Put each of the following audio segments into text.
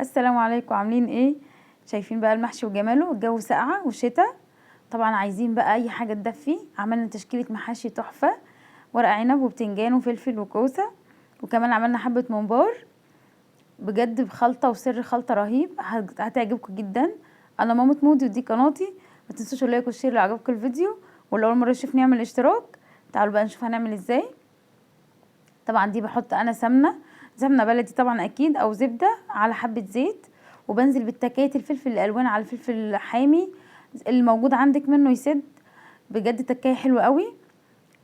السلام عليكم، عاملين ايه؟ شايفين بقى المحشي وجماله. الجو ساقعه وشتاء، طبعا عايزين بقى اي حاجه تدفي. عملنا تشكيله محاشي تحفه، ورق عنب وبتنجان وفلفل وكوسه، وكمان عملنا حبه ممبار بجد بخلطه وسر خلطه رهيب. هتعجبكم جدا. انا مامة مودي ودي قناتي. ما تنسوش اللايك والشير لو عجبكم الفيديو، ولو اول مره تشوفني اعمل اشتراك. تعالوا بقى نشوف هنعمل ازاي. طبعا دي بحط انا سمنه بلدي طبعا اكيد، او زبده على حبه زيت، وبنزل بالتكايه الفلفل الالوان على الفلفل الحامي اللي موجود عندك منه يسد. بجد تكايه حلوه قوي.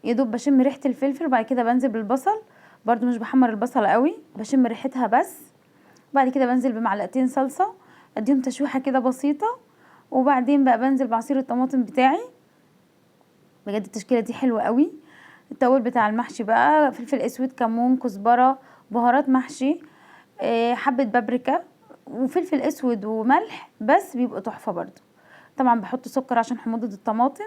يا دوب بشم ريحه الفلفل، وبعد كده بنزل بالبصل. برضو مش بحمر البصل قوي، بشم ريحتها بس. بعد كده بنزل بمعلقتين صلصه، اديهم تشويحه كده بسيطه. وبعدين بقى بنزل بعصير الطماطم بتاعي. بجد التشكيله دي حلوه قوي. التوابل بتاع المحشي بقى فلفل اسود، كمون، كزبره، بهارات محشي، حبه بابريكا وفلفل اسود وملح، بس بيبقوا تحفه برضو. طبعا بحط سكر عشان حموضه الطماطم،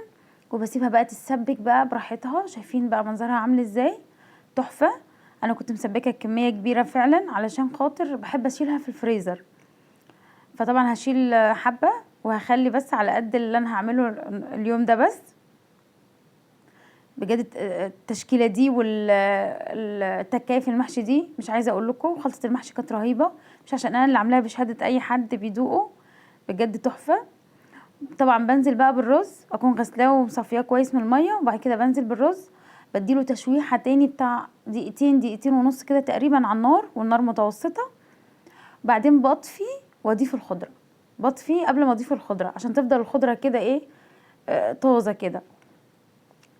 وبسيبها بقى تتسبك بقى براحتها. شايفين بقى منظرها عامل ازاي؟ تحفه. انا كنت مسبكه كميه كبيره فعلا علشان خاطر بحب اشيلها في الفريزر. فطبعا هشيل حبه، وهخلي بس على قد اللي انا هعمله اليوم ده بس. بجد التشكيله دي والتكايه في المحشي دي مش عايزه اقول لكم. خلطه المحشي كانت رهيبه، مش عشان انا اللي عاملاها بشهاده اي حد بيدوقه. بجد تحفه. طبعا بنزل بقى بالرز، اكون غسلاه ومصفياه كويس من الميه، وبعد كده بنزل بالرز. بديله تشويحه تاني بتاع دقيقتين، دقيقتين ونص كده تقريبا على النار، والنار متوسطه. بعدين بطفي واضيف الخضره. بطفي قبل ما اضيف الخضره عشان تفضل الخضره كده ايه، طازه كده.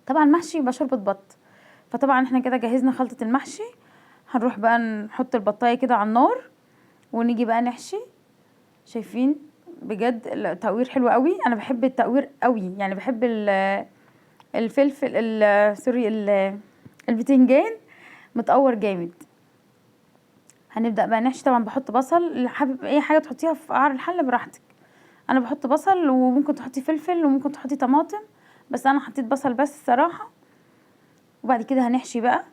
طبعا المحشي يبقى شوربه بط. فطبعا احنا كده جهزنا خلطة المحشي. هنروح بقى نحط البطاية كده على النار، ونيجي بقى نحشي. شايفين؟ بجد التقوير حلو قوي. انا بحب التقوير قوي، يعني بحب الفلفل سوري البتنجان متقور جامد. هنبدأ بقى نحشي. طبعا بحط بصل، اللي حابب اي حاجة تحطيها في قعر الحلة براحتك. انا بحط بصل، وممكن تحطي فلفل، وممكن تحطي طماطم، بس انا حطيت بصل بس الصراحة. وبعد كده هنحشي بقى.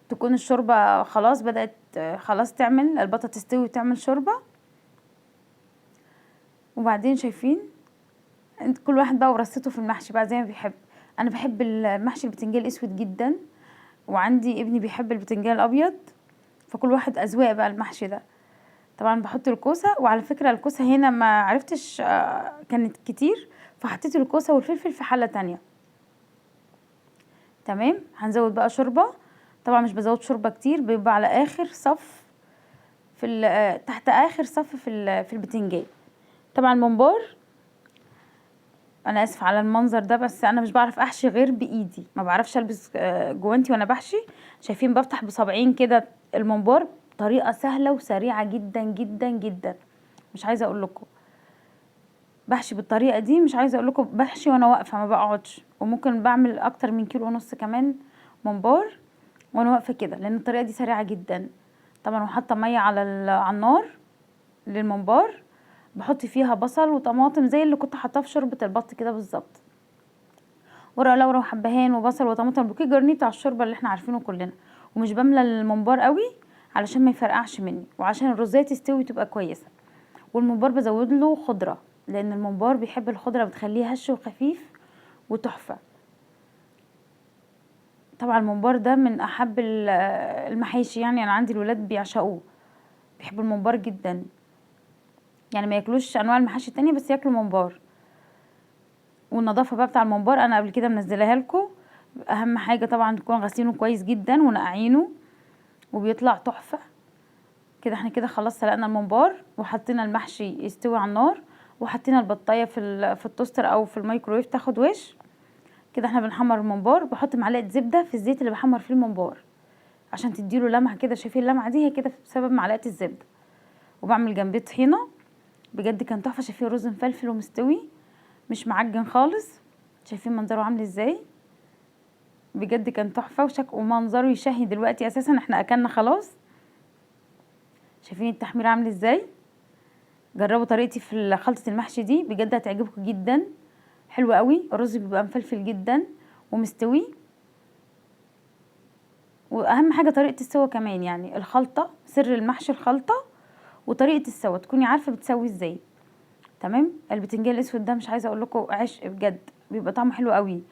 تكون الشوربة خلاص بدأت، خلاص تعمل البطة تستوي وتعمل شوربة. وبعدين شايفين انت كل واحد بقى ورصته في المحشي بقى زي ما بيحب. انا بحب المحشي البتنجان الاسود جدا، وعندي ابني بيحب البتنجان الابيض. فكل واحد اذواق بقى المحشي ده. طبعا بحط الكوسة، وعلى فكرة الكوسة هنا ما عرفتش كانت كتير، فحطيت الكوسة والفلفل في حلة تانية. تمام. هنزود بقى شوربة. طبعا مش بزود شوربة كتير، بيبقى على اخر صف في تحت اخر صف في البتنجان. طبعا الممبار، انا اسف على المنظر ده، بس انا مش بعرف احشي غير بايدي، ما بعرفش البس جوانتي وانا بحشي. شايفين؟ بفتح بصبعين كده الممبار بطريقه سهله وسريعه جدا جدا جدا. مش عايزه اقول لكم بحشي بالطريقه دي. مش عايزه اقول لكم بحشي وانا واقفه ما بقعدش، وممكن بعمل اكتر من كيلو ونص كمان ممبار وانا واقفه كده، لان الطريقه دي سريعه جدا. طبعا وحاطه ميه على النار للممبار. بحط فيها بصل وطماطم زي اللي كنت حاطاه في شوربه البط كده بالظبط. ورق لورا وحبهان وبصل وطماطم، بوكيه جرنيه بتاع الشوربه اللي احنا عارفينه كلنا. ومش بملى الممبار قوي علشان ما يفرقعش مني، وعشان الرزايه تستوي تبقى كويسه. والممبار بزود له خضره، لان الممبار بيحب الخضره، بتخليه هش وخفيف وتحفه. طبعا الممبار ده من احب المحاشي، يعني انا عندي الولاد بيعشقوه، بيحبوا الممبار جدا. يعني ما ياكلوش انواع المحاشي التانية، بس ياكلوا ممبار. والنظافه بقى بتاع الممبار انا قبل كده منزلها لكم. اهم حاجه طبعا تكون غاسلينه كويس جدا ونقعينه، وبيطلع تحفه. كده احنا كده خلاص سلقنا الممبار، وحطينا المحشي يستوي على النار، وحطينا البطايه في التوستر او في الميكرويف تاخد وش. كده احنا بنحمر الممبار. بحط معلقه زبده في الزيت اللي بحمر فيه الممبار عشان تديله لمعه كده. شايفين اللمعه دي؟ هي كده بسبب معلقه الزبده. وبعمل جنبيه طحينه. بجد كان تحفه. شايفين رز مفلفل ومستوي، مش معجن خالص. شايفين منظره عامل ازاي؟ بجد كان تحفه ومنظره يشهي. دلوقتي اساسا احنا اكلنا خلاص. شايفين التحمير عامل ازاي؟ جربوا طريقتي في خلطه المحشي دي، بجد هتعجبكم جدا. حلو قوي. الرز بيبقى مفلفل جدا ومستوي. واهم حاجه طريقه السوا كمان، يعني الخلطه سر المحشي الخلطه. وطريقه السوا تكوني عارفه بتسوي ازاي. تمام. البتنجان الاسود ده مش عايزه اقول لكم عشق بجد، بيبقى طعمه حلو قوي.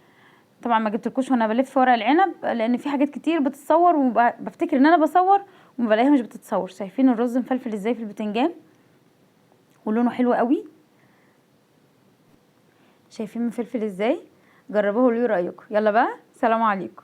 طبعا ما جبتلكوش وانا بلف ورق العنب لان في حاجات كتير بتتصور وبفتكر ان انا بصور وبلاقيها مش بتتصور. شايفين الرز مفلفل ازاي في البتنجان ولونه حلو قوي؟ شايفين مفلفل ازاي؟ جربوه وليه رايكم. يلا بقى، سلام عليكم.